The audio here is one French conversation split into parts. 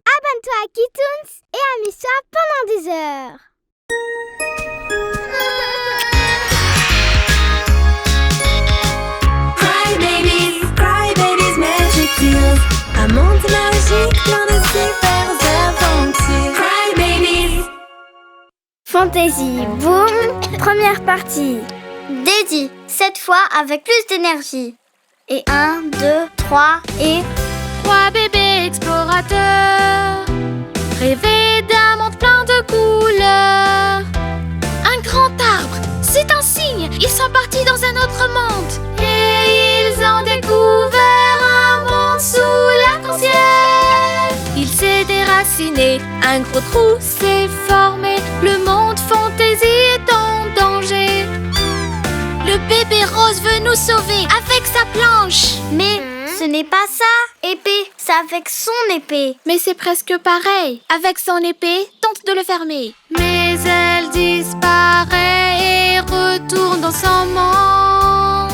Abonne-toi à Kitoons et amuse-toi pendant des heures. Cry babies, magic deals. Un monde magique, plein de super aventures. Cry babies. Fantasy Boom, première partie. Daisy, cette fois avec plus d'énergie. Et 1, 2, 3 et... 3 bébés explorateurs, rêver d'un monde plein de couleurs. Un grand arbre, c'est un signe, ils sont partis dans un autre monde. Et ils ont découvert un monde sous l'arc-en-ciel. Il s'est déraciné, un gros trou s'est formé. Le monde fantaisie est en danger. Le bébé rose veut nous sauver avec sa planche. Mais ce n'est pas ça, épée, c'est avec son épée. Mais c'est presque pareil. Avec son épée, tente de le fermer. Mais elle disparaît et retourne dans son monde.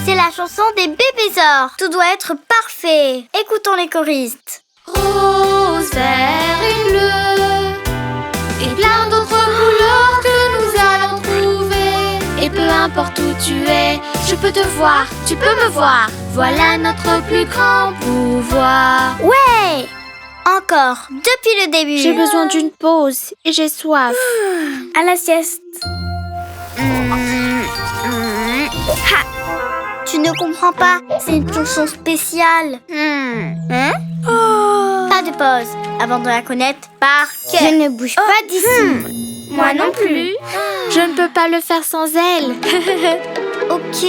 C'est la chanson des bébésors. Tout doit être parfait. Écoutons les choristes. Rose, vert et bleu, et plein d'autres couleurs que nous allons trouver. Et peu importe où tu es, je peux te voir, tu peux me voir. Voilà notre plus grand pouvoir. Ouais! Encore, depuis le début. J'ai besoin d'une pause et j'ai soif. À la sieste. Ha! Tu ne comprends pas, c'est une chanson spéciale. Pas de pause, avant de la connaître par cœur. Je ne bouge pas d'ici. Moi non plus. Je ne peux pas le faire sans elle. Ok.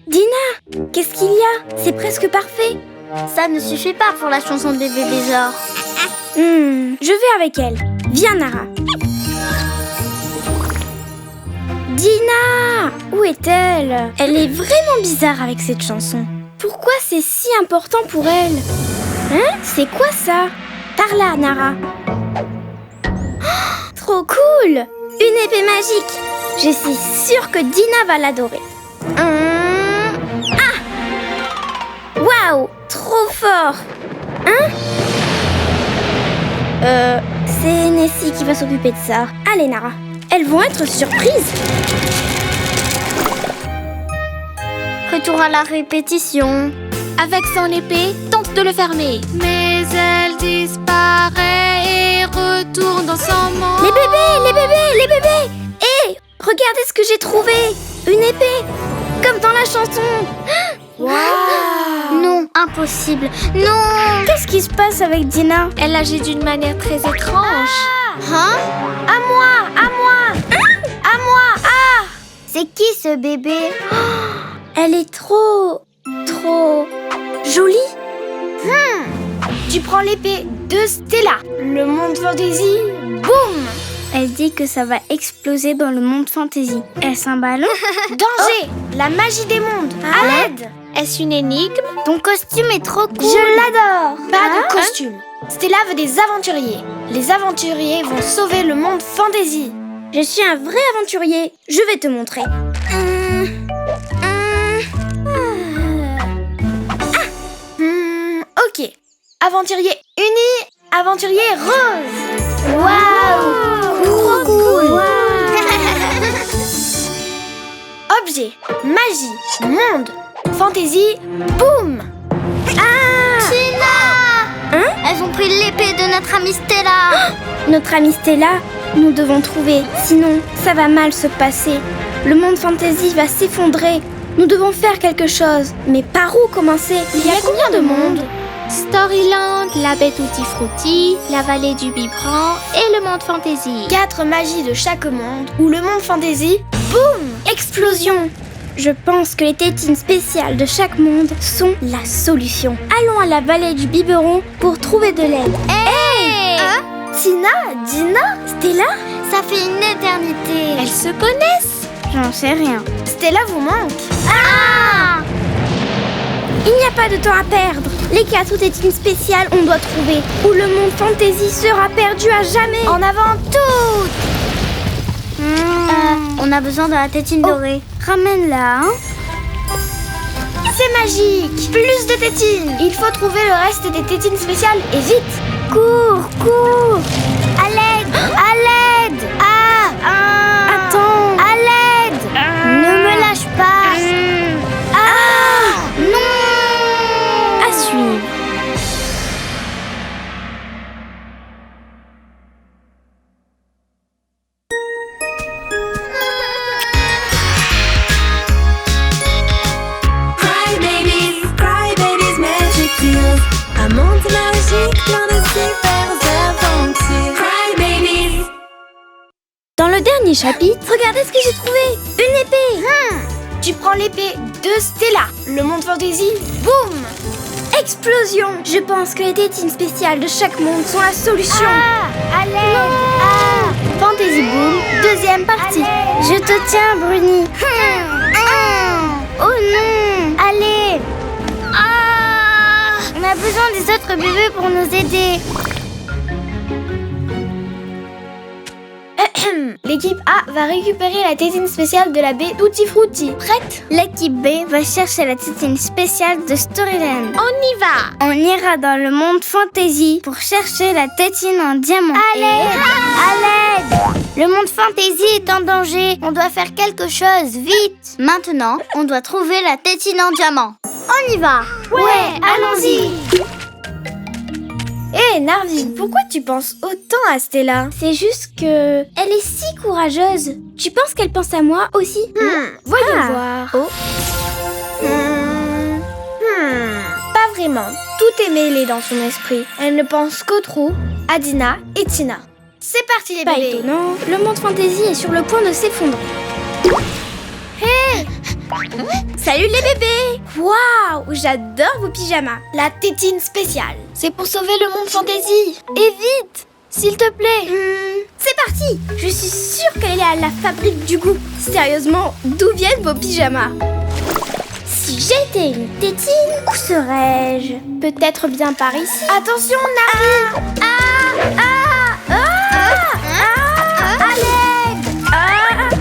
Dina, qu'est-ce qu'il y a? C'est presque parfait. Ça ne suffit pas pour la chanson des bébésors. Je vais avec elle. Viens, Nara. Dina! Où est-elle? Elle est vraiment bizarre avec cette chanson. Pourquoi c'est si important pour elle? Hein? C'est quoi ça? Par là, Nara. Oh, trop cool! Une épée magique. Je suis sûre que Dina va l'adorer. Waouh! Trop fort! C'est Nessie qui va s'occuper de ça. Allez, Nara. Elles vont être surprises. Retour à la répétition. Avec son épée, tente de le fermer. Mais elle disparaît et retourne dans son monde. Les bébés! Hé! Regardez ce que j'ai trouvé! Une épée! Comme dans la chanson! Non, impossible. Non. Qu'est-ce qui se passe avec Dina? Elle agit d'une manière très étrange. Hein? À moi! Ah! C'est qui ce bébé? Elle est trop jolie. Tu prends l'épée de Stella. Le monde fantasy, boum! Elle dit que ça va exploser dans le monde fantasy. Est-ce un ballon? Danger! La magie des mondes. À l'aide! Est-ce une énigme? Ton costume est trop cool. Je l'adore. Pas de costume. Stella veut des aventuriers. Les aventuriers vont sauver le monde fantasy. Je suis un vrai aventurier. Je vais te montrer. Ok. Aventurier uni, aventurier rose. Waouh! Trop cool. Objet, magie, monde, fantasy, boum. Tina! Elles ont pris l'épée de notre amie Stella. Notre amie Stella, nous devons trouver. Sinon, ça va mal se passer. Le monde fantasy va s'effondrer. Nous devons faire quelque chose. Mais par où commencer? Il y a combien de mondes? Storyland, la baie Tutti Frutti, la vallée du biberon et le monde fantasy. 4 magies de chaque monde. Ou le monde fantasy, boum! Explosion! Je pense que les tétines spéciales de chaque monde sont la solution. Allons à la vallée du biberon pour trouver de l'aide. Hey! Tina, Dina, Stella? ça fait une éternité. Elles se connaissent? J'en sais rien. Stella vous manque. Il n'y a pas de temps à perdre. Les 4 tétines spéciales, on doit trouver. Ou le monde fantasy sera perdu à jamais. En avant toutes. On a besoin de la tétine dorée. Ramène-la, hein. C'est magique! Plus de tétines! Il faut trouver le reste des tétines spéciales et vite! Cours, cours! À l'aide! À l'aide! Attends! À l'aide! Ne me lâche pas! Non! À suivre! Cry babies, magic deals. Un monde magique, plein de super aventures. Cry babies. Dans le dernier chapitre, regardez ce que j'ai trouvé! Une épée! Tu prends l'épée de Stella. Le monde fantasy, boum! Explosion! Je pense que les tétines spéciales de chaque monde sont la solution. À l'aide! Fantasy Boom, deuxième partie. Je te tiens, Bruni. Oh non! Allez! On a besoin des autres bébés pour nous aider. L'équipe A va récupérer la tétine spéciale de la baie Tutti Frutti. Prête? L'équipe B va chercher la tétine spéciale de Storyland. On y va. On ira dans le monde fantasy pour chercher la tétine en diamant. À l'aide! À l'aide! Le monde fantasy est en danger. On doit faire quelque chose, vite! Maintenant, on doit trouver la tétine en diamant. On y va! Ouais, allons-y! Hé, Narvine, pourquoi tu penses autant à Stella? C'est juste que... elle est si courageuse. Tu penses qu'elle pense à moi aussi? Voyons voir. Oh. Pas vraiment. Tout est mêlé dans son esprit. Elle ne pense qu'aux trous, à Dina et Tina. C'est parti les bébés. Pas étonnant, le monde fantasy est sur le point de s'effondrer. Hé! Salut les bébés! Waouh! J'adore vos pyjamas. La tétine spéciale. C'est pour sauver le monde fantasy. Et vite! S'il te plaît. C'est parti! Je suis sûre qu'elle est à la fabrique du goût. Sérieusement, d'où viennent vos pyjamas? Si j'étais une tétine, où serais-je? Peut-être bien par ici. Attention, Narvine! À l'aide!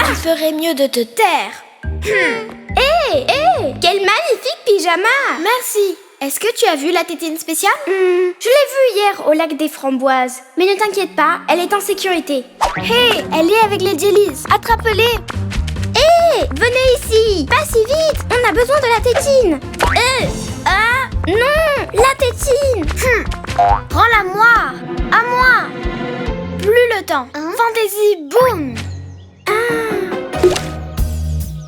Tu ferais mieux de te taire. Hé! Quel magnifique pyjama! Merci! Est-ce que tu as vu la tétine spéciale? Je l'ai vue hier au lac des Framboises. Mais ne t'inquiète pas, elle est en sécurité. Hé! Elle est avec les jellies. Attrape-les! Hé! Venez ici! Pas si vite! On a besoin de la tétine! Non! La tétine! Rends-la moi! À moi! Plus le temps! Fantasy boom!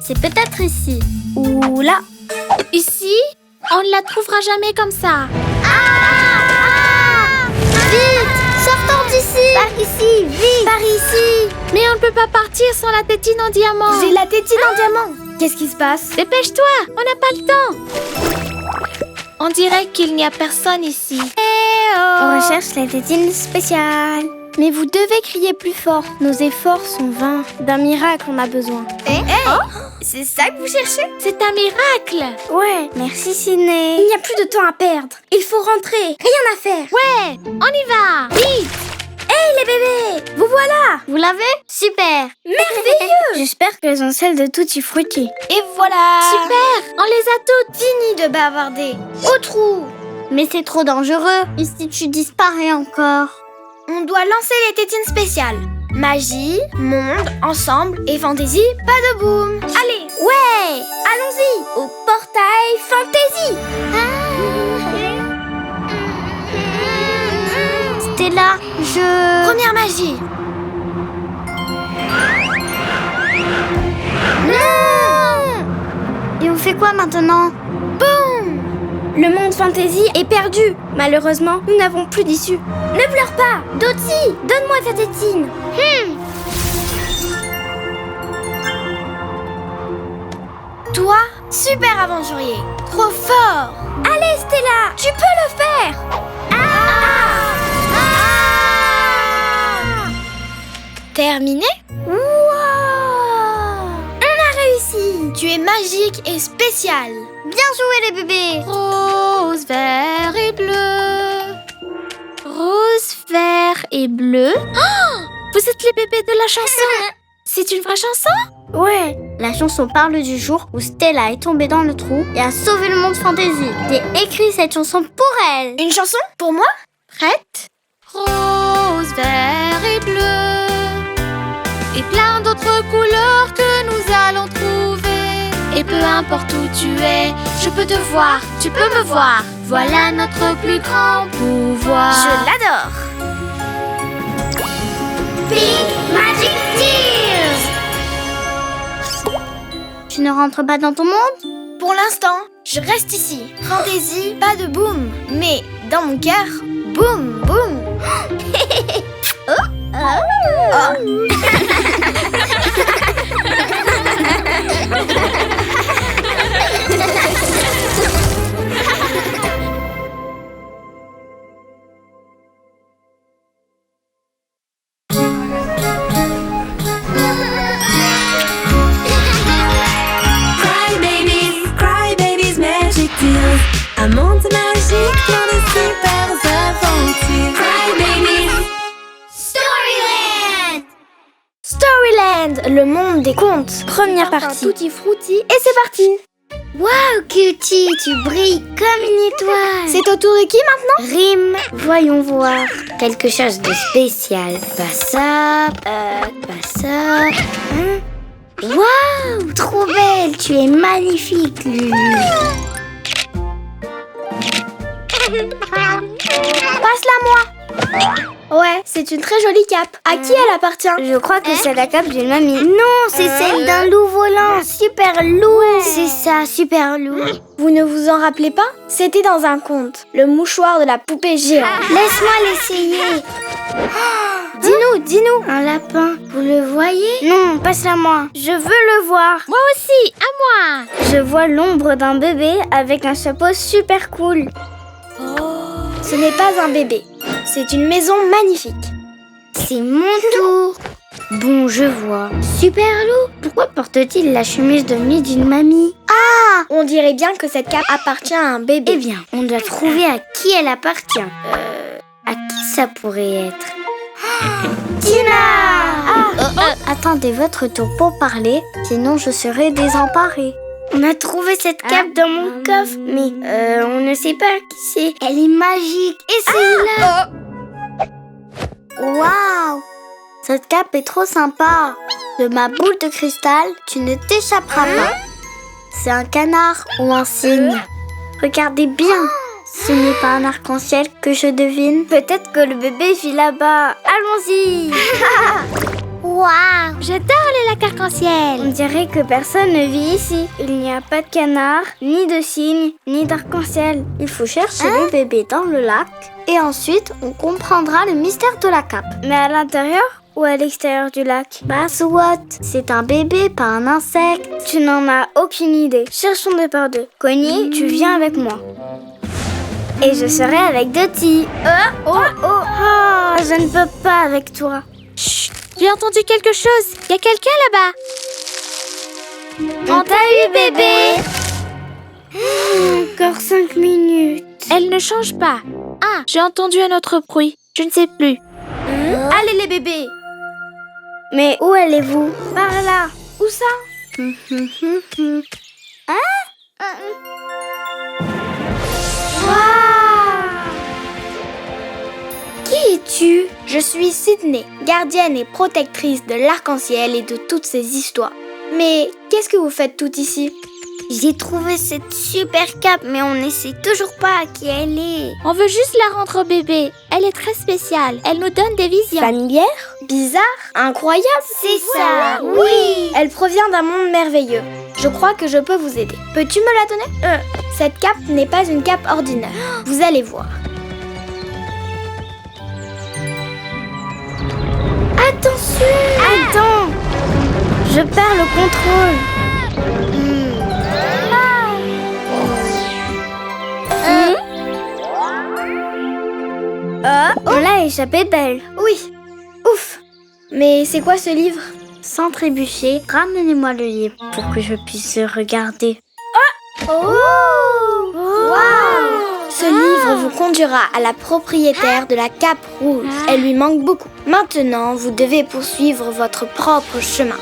C'est peut-être ici. Ou là. Ici, on ne la trouvera jamais comme ça. Vite! Sortons d'ici! Par ici, vite! Par ici! Mais on ne peut pas partir sans la tétine en diamant. J'ai la tétine en diamant! Qu'est-ce qui se passe? Dépêche-toi, on n'a pas le temps. On dirait qu'il n'y a personne ici. On recherche la tétine spéciale. Mais vous devez crier plus fort. Nos efforts sont vains. D'un miracle, on a besoin. C'est ça que vous cherchez? C'est un miracle. Ouais. Merci, Ciné. Il n'y a plus de temps à perdre. Il faut rentrer. Rien à faire. Ouais, on y va. Vite. Hey les bébés! Vous voilà! Vous l'avez? Super! Merveilleux! J'espère qu'elles ont celle de Tutti Frutti. Et voilà! Super, on les a toutes. Fini de bavarder. Au trou! Mais c'est trop dangereux. Et si tu disparais encore? On doit lancer les tétines spéciales. Magie, monde, ensemble et fantaisie, pas de boum. Allez, ouais! Allons-y! Au portail fantaisie! Stella, Première magie! Non! Et on fait quoi maintenant? Boum! Le monde fantasy est perdu. Malheureusement, nous n'avons plus d'issue. Ne pleure pas! Dottie, donne-moi ta tétine. Toi, super aventurier. Trop fort. Allez, Stella, tu peux le faire. Terminé? Wow! On a réussi. Tu es magique et spécial. Bien joué les bébés! Rose, vert et bleu. Rose, vert et bleu. Oh, vous êtes les bébés de la chanson. C'est une vraie chanson? Ouais, La chanson parle du jour où Stella est tombée dans le trou et a sauvé le monde fantasy. J'ai écrit cette chanson pour elle. Une chanson pour moi? Prête? Rose, vert et bleu, et plein d'autres couleurs que nous allons trouver. Et peu importe où tu es, je peux te voir, tu peux me voir. Voilà notre plus grand pouvoir. Je l'adore. Pink Magic Tears. Tu ne rentres pas dans ton monde? Pour l'instant, je reste ici. Fantaisie, pas de boum. Mais dans mon cœur, boum, boum. Cry babies, magic tears. Un monde magique plein de super aventures. Cry babies. Storyland, le monde des contes. Première partie. Tutti frutti et c'est parti. Waouh, Cutie, tu brilles comme une étoile. C'est au tour de qui maintenant? Rime, voyons voir. Quelque chose de spécial. Pas ça, pas ça. Hein? Waouh, trop belle, tu es magnifique, Lulu. Passe-la moi. Ouais, c'est une très jolie cape. À qui elle appartient? Je crois que c'est la cape d'une mamie. Non, c'est celle d'un loup volant. Super loup. Ouais. C'est ça, super loup. Vous ne vous en rappelez pas? C'était dans un conte. Le mouchoir de la poupée géante. Laisse-moi l'essayer. Dis-nous. Un lapin, vous le voyez? Non, passe-la moi. Je veux le voir. Moi aussi, à moi. Je vois l'ombre d'un bébé avec un chapeau super cool. Ce n'est pas un bébé. C'est une maison magnifique. C'est mon tour. Bon, je vois. Super loup, pourquoi porte-t-il la chemise de nuit d'une mamie? Ah! On dirait bien que cette cape appartient à un bébé. Eh bien, on doit trouver à qui elle appartient. À qui ça pourrait être? Tina! Attendez votre tour pour parler, sinon je serai désemparée. On a trouvé cette cape dans mon coffre, mais on ne sait pas qui c'est. Elle est magique. Essayez-la. Waouh! Cette cape est trop sympa. De ma boule de cristal, tu ne t'échapperas pas. C'est un canard ou un cygne. Regardez bien. Ce n'est pas un arc-en-ciel que je devine. Peut-être que le bébé vit là-bas. Allons-y. Waouh! J'adore les lacs arc-en-ciel. On dirait que personne ne vit ici. Il n'y a pas de canard, ni de cygne, ni d'arc-en-ciel. Il faut chercher le bébé dans le lac et ensuite on comprendra le mystère de la cape. Mais à l'intérieur ou à l'extérieur du lac? Bah soit, c'est un bébé, pas un insecte. Tu n'en as aucune idée. Cherchons deux par deux. Connie, tu viens avec moi. Et je serai avec Dottie. Je ne peux pas avec toi. Chut, j'ai entendu quelque chose. Il y a quelqu'un là-bas. On t'a eu, bébé. Encore 5 minutes. Elle ne change pas. Ah, j'ai entendu un autre bruit. Je ne sais plus. Allez les bébés. Mais où allez-vous? Par là. Où ça? Qui es-tu? Je suis Sydney, gardienne et protectrice de l'arc-en-ciel et de toutes ces histoires. Mais qu'est-ce que vous faites toutes ici? J'ai trouvé cette super cape, mais on ne sait toujours pas à qui elle est. On veut juste la rendre au bébé. Elle est très spéciale. Elle nous donne des visions. Familière? Bizarre? Incroyable? C'est ça, oui. Elle provient d'un monde merveilleux. Je crois que je peux vous aider. Peux-tu me la donner? Cette cape n'est pas une cape ordinaire. Vous allez voir. Attention! Attends! Je perds le contrôle. On l'a échappé belle. Oui. Ouf. Mais c'est quoi ce livre? Sans trébucher, ramenez-moi le livre pour que je puisse le regarder. Ce livre vous conduira à la propriétaire de la cape rouge. Elle lui manque beaucoup. Maintenant, vous devez poursuivre votre propre chemin.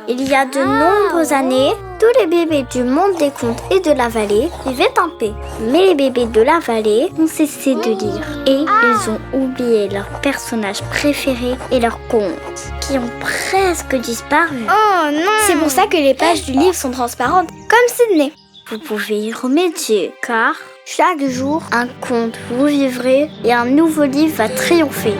Il y a de nombreuses années, tous les bébés du monde des contes et de la vallée vivaient en paix. Mais les bébés de la vallée ont cessé de lire et ils ont oublié leurs personnages préférés et leurs contes, qui ont presque disparu. Oh non! C'est pour ça que les pages du livre sont transparentes, comme Sydney. Vous pouvez y remédier, car chaque jour, un conte vous vivrez et un nouveau livre va triompher.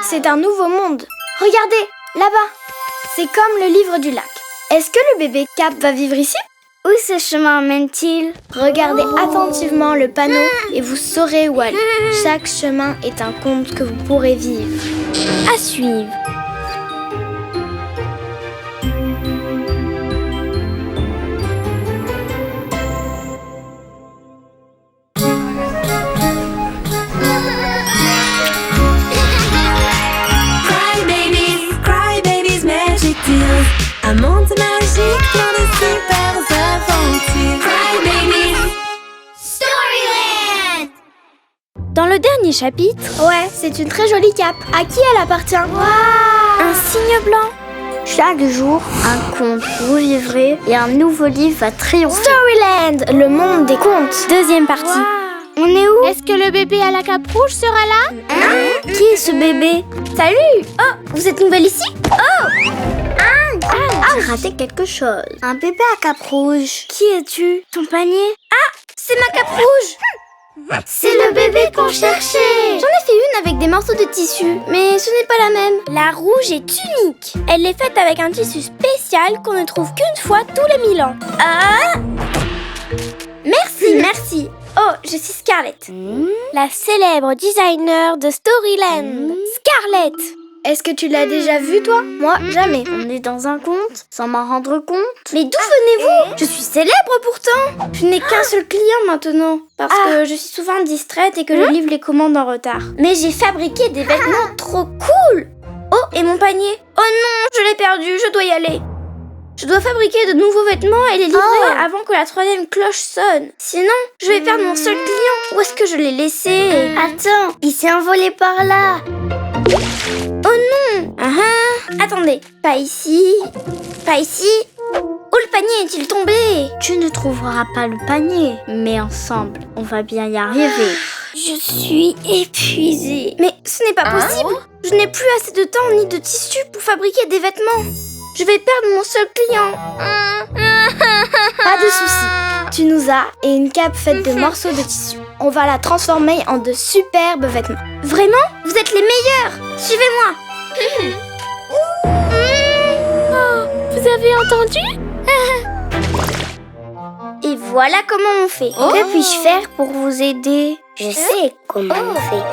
C'est un nouveau monde. Regardez, là-bas. C'est comme le livre du lac. Est-ce que le bébé Cap va vivre ici? Où ce chemin mène-t-il? Regardez attentivement le panneau et vous saurez où aller. Chaque chemin est un conte que vous pourrez vivre. À suivre. Cry babies, magic deals. Un monde magique, plein de super aventures. Cry babies. Storyland! Dans le dernier chapitre, c'est une très jolie cape. À qui elle appartient? Un signe blanc. Chaque jour, un conte vous vivrez et un nouveau livre va triompher. Storyland, le monde des contes. Deuxième partie. On est où? Est-ce que le bébé à la cape rouge sera là? Qui est ce bébé? Salut! Oh, vous êtes nouvelle ici? J'ai raté quelque chose. Un bébé à cape rouge. Qui es-tu? Ton panier? C'est ma cape rouge! C'est le bébé qu'on cherchait. J'en ai fait une avec des morceaux de tissu, mais ce n'est pas la même. La rouge est unique. Elle est faite avec un tissu spécial qu'on ne trouve qu'une fois tous les 1000 ans. Merci. Oh, je suis Scarlett, la célèbre designer de Storyland. Scarlett! Est-ce que tu l'as déjà vue, toi? Moi, jamais. On est dans un conte, sans m'en rendre compte. Mais d'où venez-vous? Je suis célèbre pourtant. Je n'ai qu'un seul client maintenant, parce que je suis souvent distraite et que je livre les commandes en retard. Mais j'ai fabriqué des vêtements trop cool. Oh, et mon panier? Oh non, je l'ai perdu, je dois y aller. Je dois fabriquer de nouveaux vêtements et les livrer avant que la 3e cloche sonne. Sinon, je vais perdre mon seul client. Où est-ce que je l'ai laissé? Attends, il s'est envolé par là. Oh non! Attendez, pas ici. Pas ici. Où le panier est-il tombé? Tu ne trouveras pas le panier, mais ensemble, on va bien y arriver. Je suis épuisée. Mais ce n'est pas possible. Je n'ai plus assez de temps ni de tissu pour fabriquer des vêtements. Je vais perdre mon seul client. Pas de souci. Tu nous as et une cape faite de morceaux de tissu. On va la transformer en de superbes vêtements. Vraiment? Vous êtes les meilleurs. Suivez-moi. Vous avez entendu? Et voilà comment on fait. Que puis-je faire pour vous aider? Je sais comment on fait.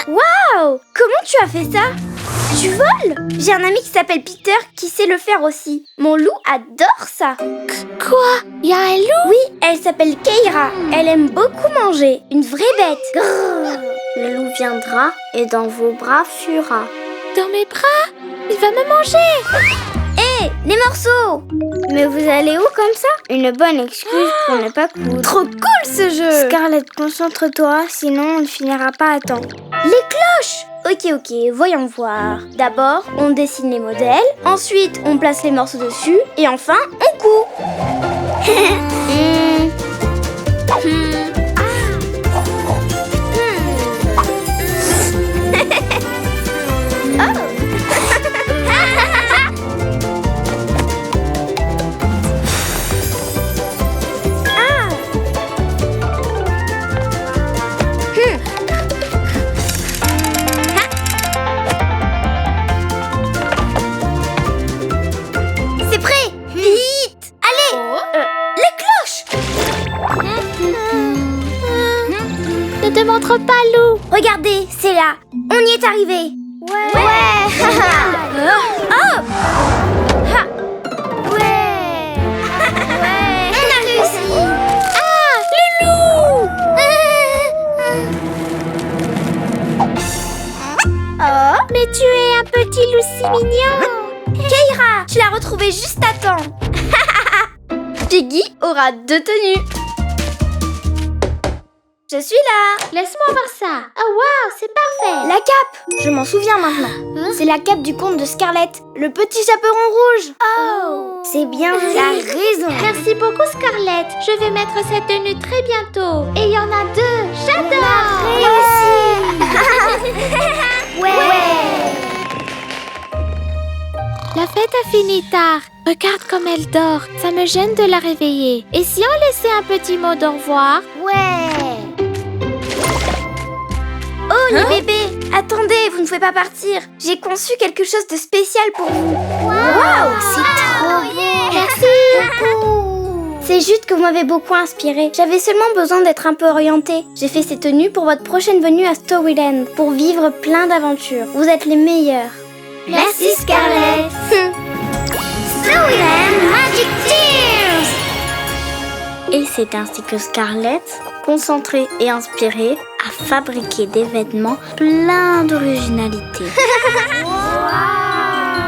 Waouh! Comment tu as fait ça? Tu voles? J'ai un ami qui s'appelle Peter qui sait le faire aussi. Mon loup adore ça. Quoi? Il y a un loup? Oui, elle s'appelle Keira. Elle aime beaucoup manger. Une vraie bête. Grrr. Le loup viendra et dans vos bras fuira. Dans mes bras? Il va me manger! Hé, les morceaux! Mais vous allez où comme ça? Une bonne excuse pour ne pas coudre. Trop cool ce jeu! Scarlett, concentre-toi, sinon on ne finira pas à temps. Les cloches! Ok, voyons voir. D'abord, on dessine les modèles, ensuite on place les morceaux dessus, et enfin, on coud. C'est prêt! Vite! Allez! Les cloches! Ne te montre pas, loup! Regardez, c'est là. On y est arrivé. Ouais! Oh! Ha! Ouais! On a réussi! Ah! Le loup! Oh! Mais tu es un petit loup si mignon! Keira, tu l'as retrouvée juste à temps. Piggy aura 2 tenues. Je suis là. Laisse-moi voir ça. Oh wow, c'est parfait. La cape, je m'en souviens maintenant. C'est la cape du conte de Scarlett, le petit chaperon rouge. Oh, c'est bien, tu as raison. Merci beaucoup Scarlett. Je vais mettre cette tenue très bientôt. Et il y en a 2. J'adore. Ouais. La fête a fini tard. Regarde comme elle dort. Ça me gêne de la réveiller. Et si on laissait un petit mot d'au revoir? Ouais. Oh, les bébés, attendez, vous ne pouvez pas partir. J'ai conçu quelque chose de spécial pour vous. Waouh, c'est trop beau. Merci. C'est juste que vous m'avez beaucoup inspiré. J'avais seulement besoin d'être un peu orientée. J'ai fait ces tenues pour votre prochaine venue à Storyland, pour vivre plein d'aventures. Vous êtes les meilleurs. Merci Scarlett. Storyland Magic Tears. Et c'est ainsi que Scarlett, concentrée et inspirée, a fabriqué des vêtements pleins d'originalité.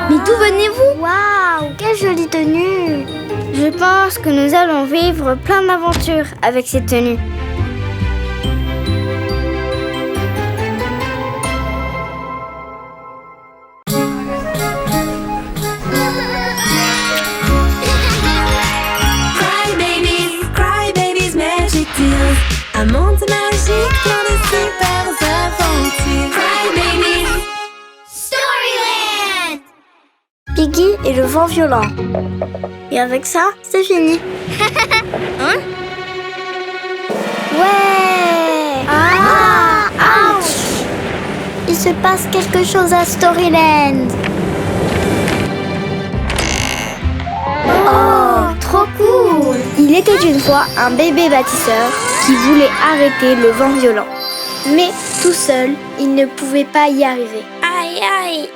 Mais d'où venez-vous? Waouh, quelle jolie tenue. Je pense que nous allons vivre plein d'aventures avec ces tenues. Cry babies, magic tears. Un monde magique, plein de super aventures. Cry babies. Storyland. Piggy et le vent violent. Et avec ça, c'est fini. Ouais. Ouch! Il se passe quelque chose à Storyland. Oh, trop cool. Il était une fois un bébé bâtisseur qui voulait arrêter le vent violent. Mais tout seul, il ne pouvait pas y arriver. Aïe aïe!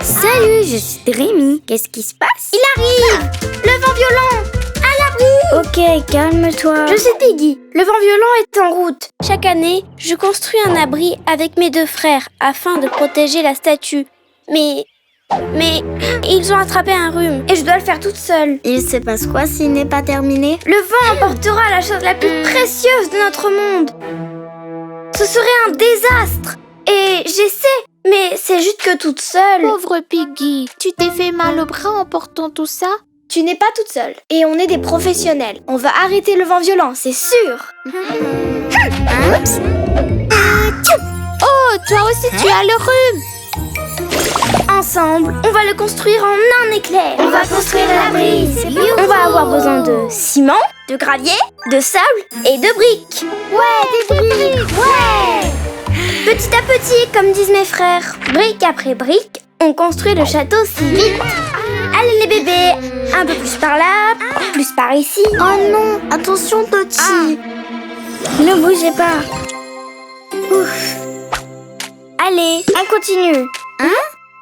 Salut, je suis Rémi. Qu'est-ce qui se passe? Il arrive! Le vent violent! À l'abri! Ok, calme-toi. Je suis Piggy. Le vent violent est en route. Chaque année, je construis un abri avec mes 2 frères afin de protéger la statue. Mais ils ont attrapé un rhume et je dois le faire toute seule. Il se passe quoi s'il n'est pas terminé? Le vent emportera la chose la plus précieuse de notre monde. Ce serait un désastre. Et j'essaie, mais c'est juste que toute seule. Pauvre Piggy, tu t'es fait mal au bras en portant tout ça? Tu n'es pas toute seule. Et on est des professionnels. On va arrêter le vent violent, c'est sûr. Oh, toi aussi tu as le rhume. Ensemble, on va le construire en un éclair. On va construire l'abri. On va avoir besoin de ciment, de gravier, de sable et de briques. Ouais, des briques. Ouais. Petit à petit, comme disent mes frères, brique après brique, on construit le château si vite. Allez les bébés, un peu plus par là, plus par ici. Oh non, attention petit. Ne bougez pas. Ouf. Allez, on continue.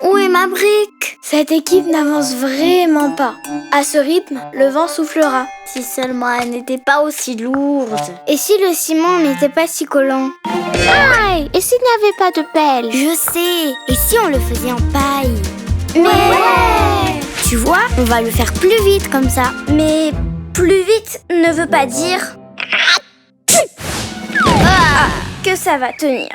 Où est ma brique? Cette équipe n'avance vraiment pas. À ce rythme, le vent soufflera. Si seulement elle n'était pas aussi lourde. Et si le ciment n'était pas si collant? Aïe, et s'il n'y avait pas de pelle? Je sais. Et si on le faisait en paille? Mais Tu vois, on va le faire plus vite comme ça. Mais plus vite ne veut pas dire que ça va tenir.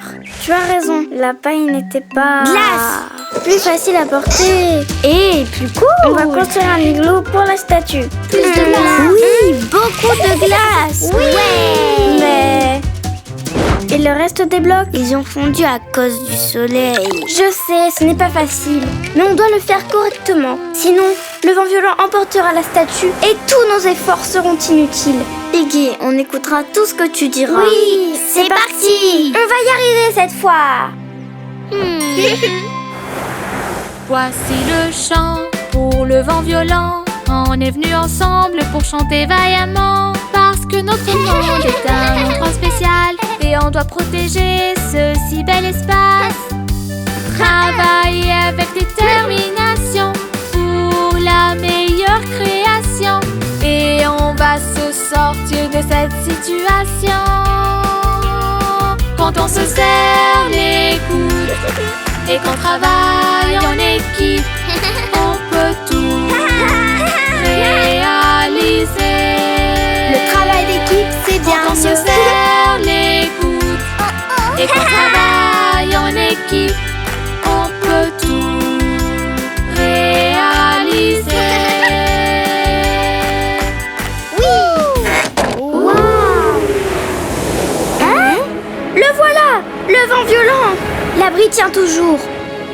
Tu as raison, la paille n'était pas... Glace! Plus facile à porter. Et plus cool! On va construire un igloo pour la statue. Plus de glace! Oui, beaucoup de glace. Oui! Ouais. Mais... Et le reste des blocs, ils ont fondu à cause du soleil. Je sais, ce n'est pas facile. Mais on doit le faire correctement. Sinon, le vent violent emportera la statue et tous nos efforts seront inutiles. Piggy, on écoutera tout ce que tu diras. Oui, c'est parti! On va y arriver cette fois! Voici le chant pour le vent violent. On est venus ensemble pour chanter vaillamment. Parce que notre monde est un endroit spécial et on doit protéger ce si bel espace. Travailler avec détermination pour la meilleure création. Et on va se sortir de cette situation. Quand on se serre les coudes Et qu'on travaille en équipe, on peut tout réaliser. Le travail d'équipe, c'est bien Quand on se mieux. serre les coudes et qu'on travaille en équipe, on peut tout réaliser. Wow. Hein? Le voilà! Le vent violent! L'abri tient toujours.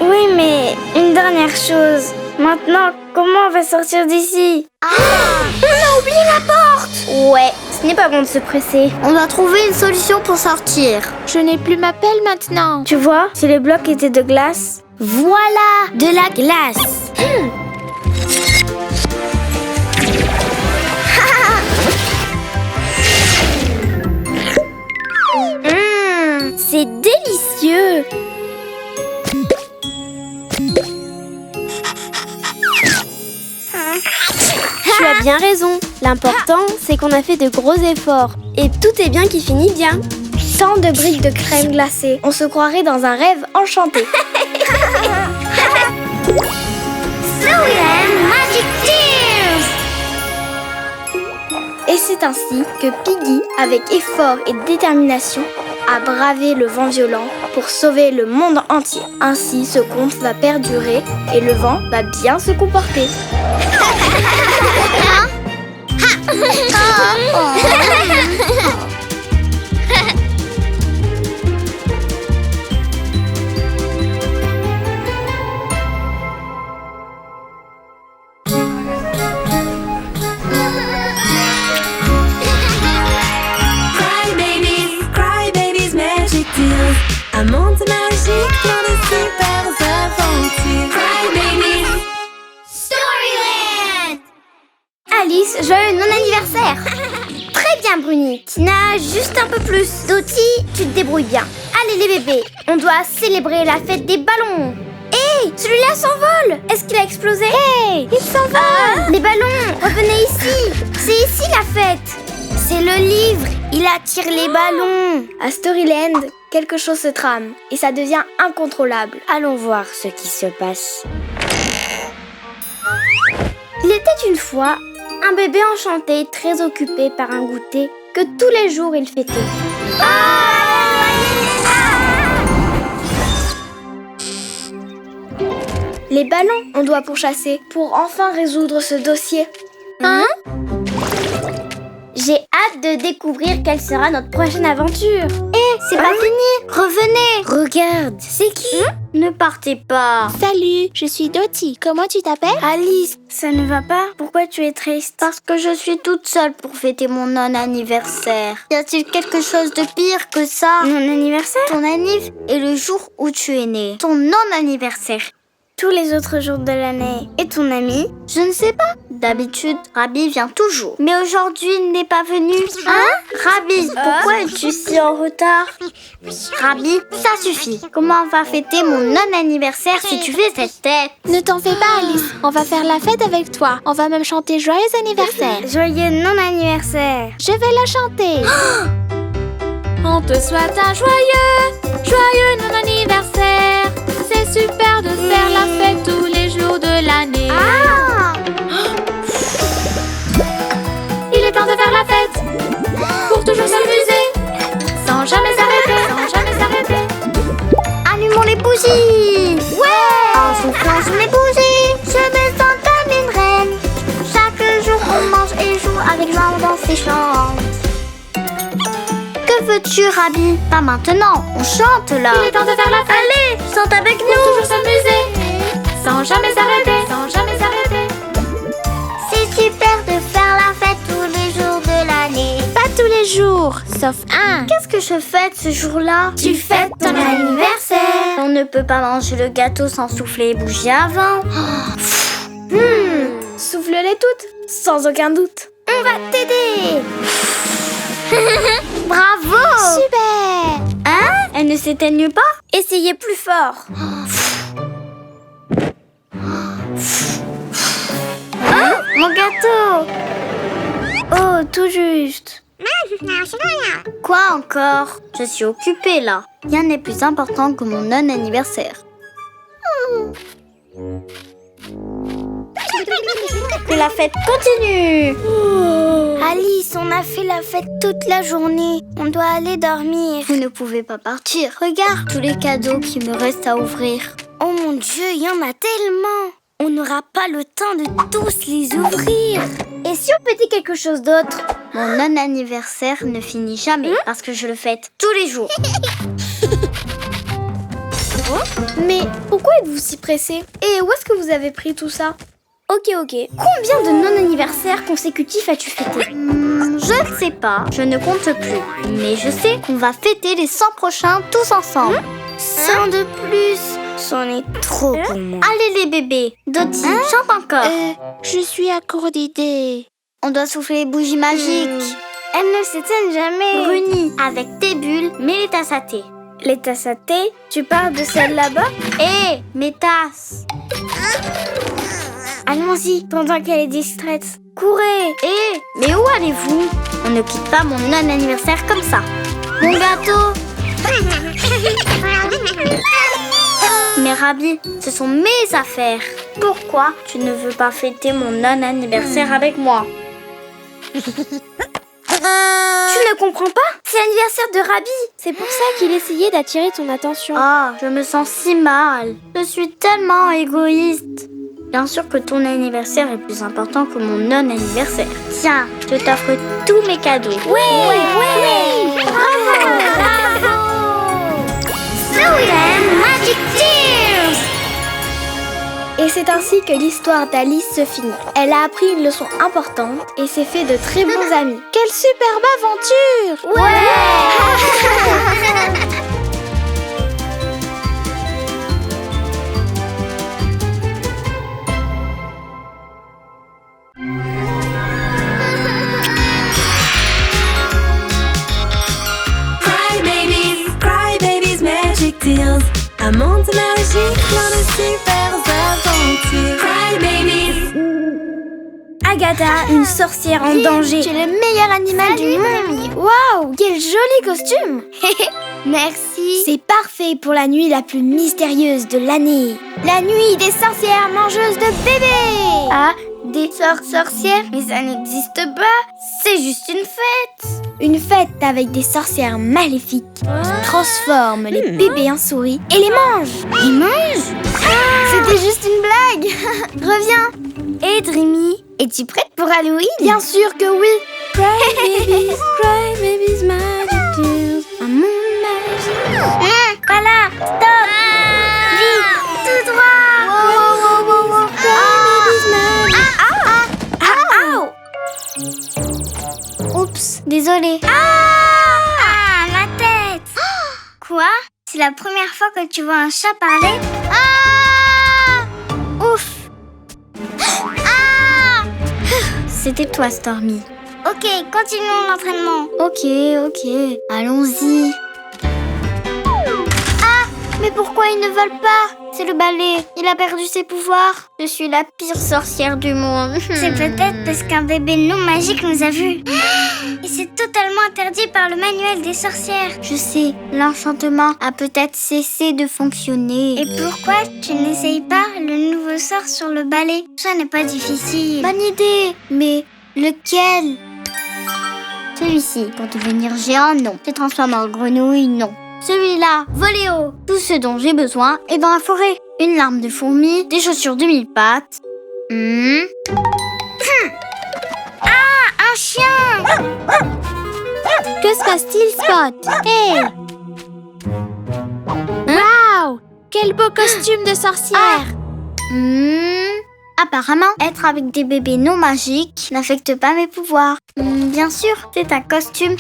Oui, mais une dernière chose. Maintenant, comment on va sortir d'ici? On a oublié la porte! Ouais, ce n'est pas bon de se presser. On doit trouver une solution pour sortir. Je n'ai plus ma pelle maintenant. Tu vois, si les blocs étaient de glace... Voilà, de la glace. C'est délicieux! Tu as bien raison. L'important, c'est qu'on a fait de gros efforts. Et tout est bien qui finit bien. Tant de briques de crème glacée. On se croirait dans un rêve enchanté. Storyland Magic Tears. Et c'est ainsi que Piggy, avec effort et détermination, a bravé le vent violent pour sauver le monde entier. Ainsi, ce conte va perdurer et le vent va bien se comporter. Cry babies, magic deals. Un monde magique plein de super aventures. Cry babies. Storyland. Alice, joyeux non-anniversaire! Très bien, Bruni. Tina, juste un peu plus. Dottie, tu te débrouilles bien. Allez, les bébés, on doit célébrer la fête des ballons. Hé, celui-là s'envole. Est-ce qu'il a explosé? Hé, il s'envole. Les ballons, revenez ici. C'est ici la fête. C'est le livre. Il attire les ballons. À Storyland, quelque chose se trame et ça devient incontrôlable. Allons voir ce qui se passe. Il était une fois un bébé enchanté très occupé par un goûter que tous les jours il fêtait. Les ballons, on doit pourchasser pour enfin résoudre ce dossier. Hein? J'ai hâte de découvrir quelle sera notre prochaine aventure. C'est pas fini. Revenez. Regarde, c'est qui? Ne partez pas. Salut, je suis Dottie. Comment tu t'appelles? Alice, ça ne va pas? Pourquoi tu es triste? Parce que je suis toute seule pour fêter mon non-anniversaire. Y a-t-il quelque chose de pire que ça? Mon anniversaire? Ton anniv est le jour où tu es né. Ton non-anniversaire. Tous les autres jours de l'année. Et ton ami? Je ne sais pas. D'habitude, Rabi vient toujours. Mais aujourd'hui, il n'est pas venu. Hein? Rabi, pourquoi es-tu si en retard? Rabi, ça suffit. Comment on va fêter mon non-anniversaire si tu fais cette tête? Ne t'en fais pas, Alice. On va faire la fête avec toi. On va même chanter joyeux anniversaire. Joyeux non-anniversaire. Je vais la chanter. On te souhaite un joyeux non-anniversaire. C'est super de faire la fête tous les jours de l'année. Il est temps de faire la fête pour toujours s'amuser, sans jamais s'arrêter. Allumons les bougies. Ouais. En soufflant sur les bougies, je me sens comme une reine. Chaque jour, on mange et joue avec joie, on danse et chante. Que veux-tu, Rabi? Pas maintenant, on chante là. Il est temps de faire la fête. Allez, chante avec Pour nous. toujours s'amuser, sans jamais s'arrêter. C'est super de faire la fête tous les jours de l'année. Pas tous les jours, sauf un. Qu'est-ce que je fête ce jour-là? Tu fêtes ton anniversaire. On ne peut pas manger le gâteau sans souffler les bougies avant. Souffle-les toutes, sans aucun doute. On va t'aider. Bravo! Super. Hein? Elle ne s'éteigne pas? Essayez plus fort. Hein? Mon gâteau! Oh, tout juste. Quoi encore? Je suis occupée là. Rien n'est plus important que mon non-anniversaire. Que la fête continue. Alice, on a fait la fête toute la journée. On doit aller dormir. Vous ne pouvez pas partir. Regarde tous les cadeaux qui me restent à ouvrir. Oh mon Dieu, il y en a tellement. On n'aura pas le temps de tous les ouvrir. Et si on petit quelque chose d'autre? Mon non-anniversaire ne finit jamais parce que je le fête tous les jours. Mais pourquoi êtes-vous si pressé? Et où est-ce que vous avez pris tout ça? Ok. Combien de non-anniversaires consécutifs as-tu fêté? Je ne sais pas, je ne compte plus. Mais je sais qu'on va fêter les 100 prochains tous ensemble. 100 de plus, c'en est trop pour moi. Allez les bébés, Dottie, chante encore. Je suis à court d'idées. On doit souffler les bougies magiques. Elles ne s'éteignent jamais. Bruni, avec tes bulles, mets les tasses à thé. Les tasses à thé? Tu parles de celle là-bas? Hé, mes tasses. Allons-y, pendant qu'elle est distraite. Courez! Mais où allez-vous? On ne quitte pas mon non-anniversaire comme ça. Mon gâteau. Mais Rabi, ce sont mes affaires. Pourquoi tu ne veux pas fêter mon non-anniversaire avec moi? Tu ne comprends pas? C'est l'anniversaire de Rabi. C'est pour ça qu'il essayait d'attirer ton attention. Ah, je me sens si mal. Je suis tellement égoïste. Bien sûr que ton anniversaire est plus important que mon non-anniversaire. Tiens, je t'offre tous mes cadeaux. Oui! Bravo! Zoeland Magic Tears! Et c'est ainsi que l'histoire d'Alice se finit. Elle a appris une leçon importante et s'est fait de très bons amis. Quelle superbe aventure! Cry babies, magic tears. Un monde magique, plein de super aventures. Cry babies. Agatha, une sorcière en danger. Tu es le meilleur animal du monde. Waouh, quel joli costume. Merci. C'est parfait pour la nuit la plus mystérieuse de l'année. La nuit des sorcières mangeuses de bébés. Ah, des sorcières? Mais ça n'existe pas. C'est juste une fête. Une fête avec des sorcières maléfiques qui transforment les bébés en souris et les mangent. Ils mangent? C'était juste une blague. Reviens. Et Dreamy, es-tu prête pour Halloween? Bien sûr que oui. Cry babies, magic tears. Un monde magique. Voilà, stop. Vite, tout droit. Wow. Oups, désolée. Ma tête. Quoi? C'est la première fois que tu vois un chat parler? Ouf. C'était toi, Stormy. Ok, continuons l'entraînement. Ok, allons-y. Mais pourquoi ils ne volent pas? C'est le balai, il a perdu ses pouvoirs. Je suis la pire sorcière du monde. C'est peut-être parce qu'un bébé non magique nous a vus. Et c'est totalement interdit par le manuel des sorcières. Je sais, l'enchantement a peut-être cessé de fonctionner. Et pourquoi tu n'essayes pas le nouveau sort sur le balai? Ça n'est pas difficile. Bonne idée, mais lequel? Celui-ci, pour devenir géant, non. Se transformer en grenouille, non. Celui-là, voler haut. Tout ce dont j'ai besoin est dans la forêt. Une larme de fourmi, des chaussures de 1000 pattes. Un chien. Que se passe-t-il, Spot? Hey! Waouh! Quel beau costume de sorcière! Apparemment, être avec des bébés non magiques n'affecte pas mes pouvoirs. Bien sûr, c'est un costume.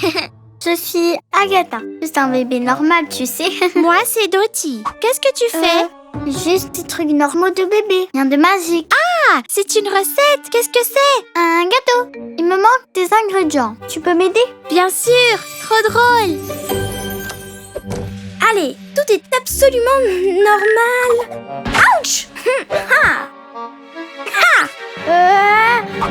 Je suis Agatha. Juste un bébé normal, tu sais. Moi, c'est Dottie. Qu'est-ce que tu fais? Juste des trucs normaux de bébé. Rien de magique. Ah, c'est une recette. Qu'est-ce que c'est? Un gâteau. Il me manque des ingrédients. Tu peux m'aider? Bien sûr. Trop drôle. Allez, tout est absolument normal. Ouch!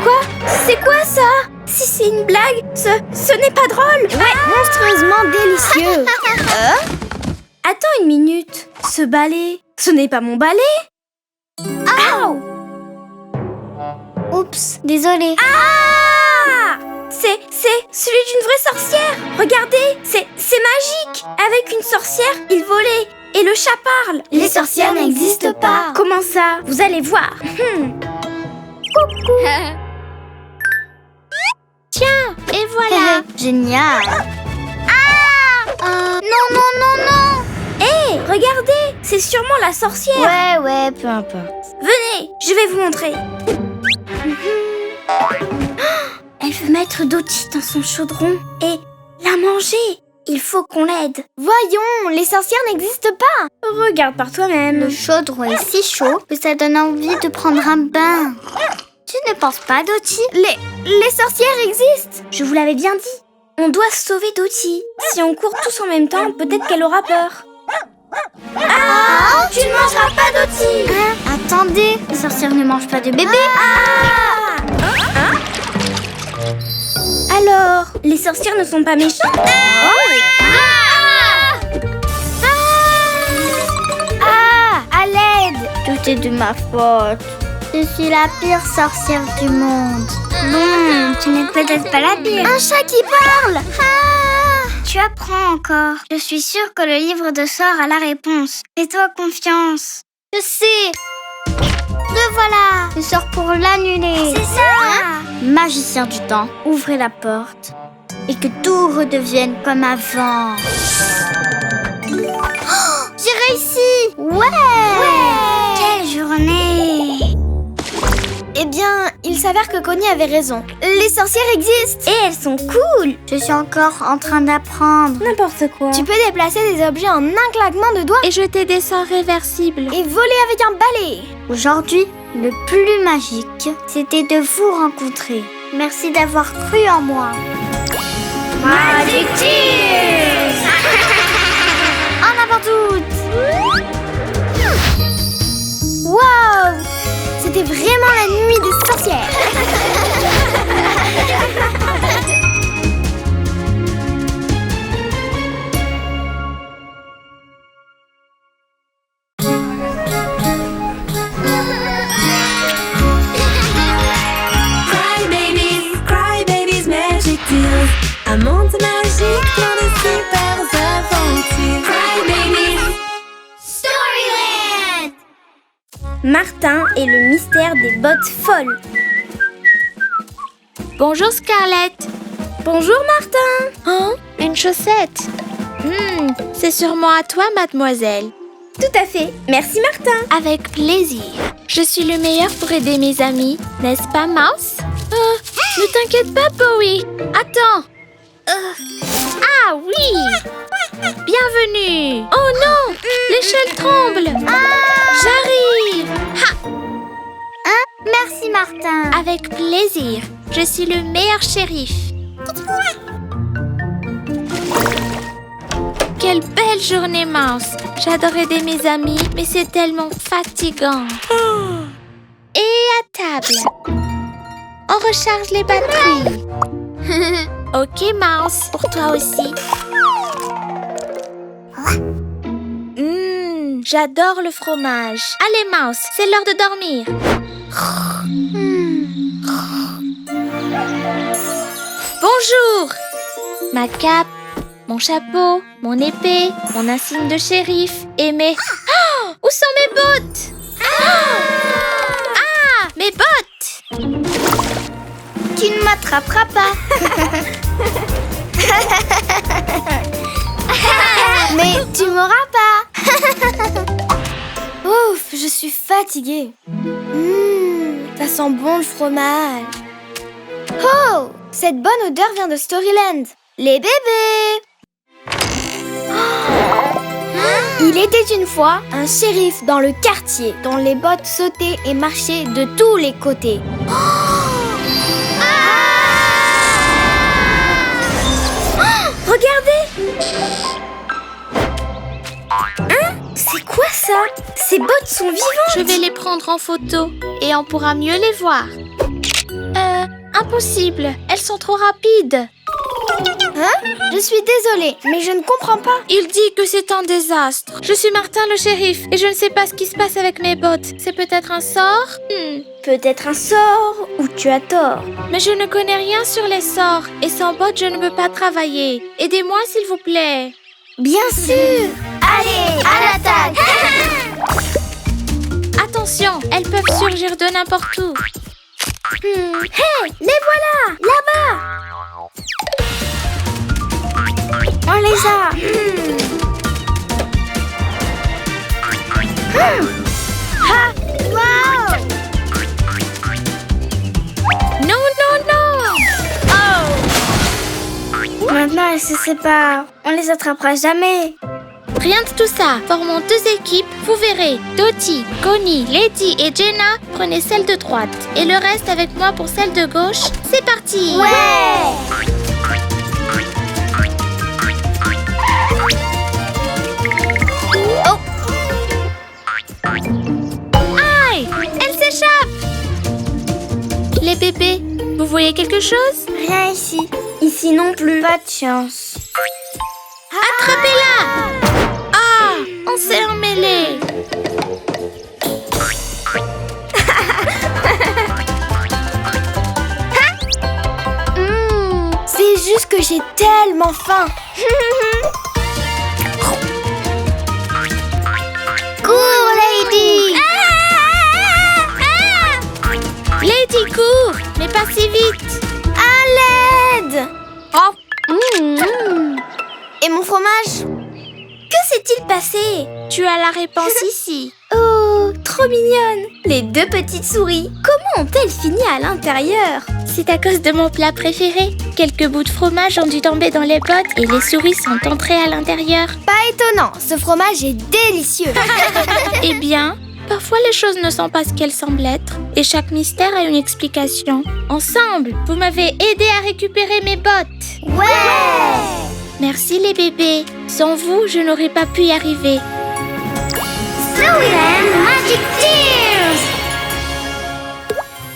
Quoi? C'est quoi ça? Si c'est une blague, ce n'est pas drôle. Monstrueusement délicieux. Attends une minute. Ce balai, ce n'est pas mon balai. Oups, désolée. Ah! C'est celui d'une vraie sorcière. Regardez, c'est magique. Avec une sorcière, il volait. Et le chat parle. Les sorcières n'existent pas. Comment ça? Vous allez voir. Tiens, et voilà. Génial. Non, non, non, non. Hé, regardez, c'est sûrement la sorcière. Ouais, peu importe. Venez, je vais vous montrer. Elle veut mettre Dottie dans son chaudron et la manger. Il faut qu'on l'aide. Voyons, les sorcières n'existent pas. Regarde par toi-même. Le chaudron est si chaud que ça donne envie de prendre un bain. Tu ne penses pas, Dottie? Les sorcières existent. Je vous l'avais bien dit. On doit sauver Dottie. Si on court tous en même temps, peut-être qu'elle aura peur. Ah! Tu ne mangeras pas, Dottie. Attendez, les sorcières ne mangent pas de bébé. Alors, les sorcières ne sont pas méchantes? À l'aide! Tout est de ma faute. Je suis la pire sorcière du monde. Bon, tu n'es peut-être pas la pire. Un chat qui parle. Tu apprends encore. Je suis sûre que le livre de sorts a la réponse. Fais-toi confiance. Je sais. Le voilà. Le sort pour l'annuler. C'est ça. Magicien du temps, ouvrez la porte et que tout redevienne comme avant. Oh, j'ai réussi. Ouais. Quelle journée. Eh bien, il s'avère que Connie avait raison. Les sorcières existent. Et elles sont cool. Je suis encore en train d'apprendre. N'importe quoi. Tu peux déplacer des objets en un claquement de doigts Et jeter des sorts réversibles. et voler avec un balai. Aujourd'hui, le plus magique, c'était de vous rencontrer. Merci d'avoir cru en moi. Magic Tears. En avant toutes. Wow! C'était vraiment la nuit des sorcières. Cry babies, magic deals. Un monde magique, plein de super aventures. Cry babies. Storyland. Martin et le mystère des bottes folles. Bonjour Scarlett. Bonjour Martin. Hein? Une chaussette. C'est sûrement à toi, mademoiselle. Tout à fait. Merci Martin. Avec plaisir. Je suis le meilleur pour aider mes amis, n'est-ce pas, Mouse? Ne t'inquiète pas, Bowie. Attends. Ah oui. Bienvenue. Oh non, l'échelle tremble. J'arrive. Merci Martin. Avec plaisir. Je suis le meilleur shérif. Quelle belle journée, Mouse. J'adore aider mes amis, mais c'est tellement fatigant. Et à table. On recharge les batteries. Ok, Mouse, pour toi aussi. J'adore le fromage. Allez, Mouse, c'est l'heure de dormir. Bonjour. Ma cape, mon chapeau, mon épée, mon insigne de shérif et mes... Oh, où sont mes bottes? Ah, mes bottes! Tu ne m'attraperas pas. Mais tu m'auras pas. Ouf, je suis fatiguée. Ça sent bon le fromage. Oh, cette bonne odeur vient de Storyland. Les bébés. Il était une fois un shérif dans le quartier dont les bottes sautaient et marchaient de tous les côtés. Regardez! C'est quoi ça? Ces bottes sont vivantes! Je vais les prendre en photo et on pourra mieux les voir. Impossible, elles sont trop rapides. Je suis désolée, mais je ne comprends pas. Il dit que c'est un désastre. Je suis Martin le shérif et je ne sais pas ce qui se passe avec mes bottes. C'est peut-être un sort? Peut-être un sort, ou tu as tort. Mais je ne connais rien sur les sorts et sans bottes je ne peux pas travailler. Aidez-moi s'il vous plaît. Bien sûr. Allez, à l'attaque. Attention, elles peuvent surgir de n'importe où. Hey, les voilà, là-bas. On les a. Wow. Non, non, non! Maintenant, elles se séparent. On les attrapera jamais. Rien de tout ça. Formons 2 équipes, vous verrez. Dottie, Connie, Lady et Jenna, prenez celle de droite. Et le reste avec moi pour celle de gauche. C'est parti! Ouais. Aïe! Elle s'échappe! Les bébés, vous voyez quelque chose? Rien ici. Ici non plus. Pas de chance. Attrapez-la! Ah! On s'est emmêlés! C'est juste que j'ai tellement faim. Cours, Lady. Lady, cours! Mais pas si vite! À l'aide! Oh! Et mon fromage? Que s'est-il passé? Tu as la réponse ici. Oh, trop mignonne! Les 2 petites souris, comment ont-elles fini à l'intérieur? C'est à cause de mon plat préféré. Quelques bouts de fromage ont dû tomber dans les bottes et les souris sont entrées à l'intérieur. Pas étonnant, ce fromage est délicieux! Eh bien, parfois les choses ne sont pas ce qu'elles semblent être et chaque mystère a une explication. Ensemble, vous m'avez aidé à récupérer mes bottes. Ouais. Merci les bébés. Sans vous, je n'aurais pas pu y arriver. Snowland Magic Tears.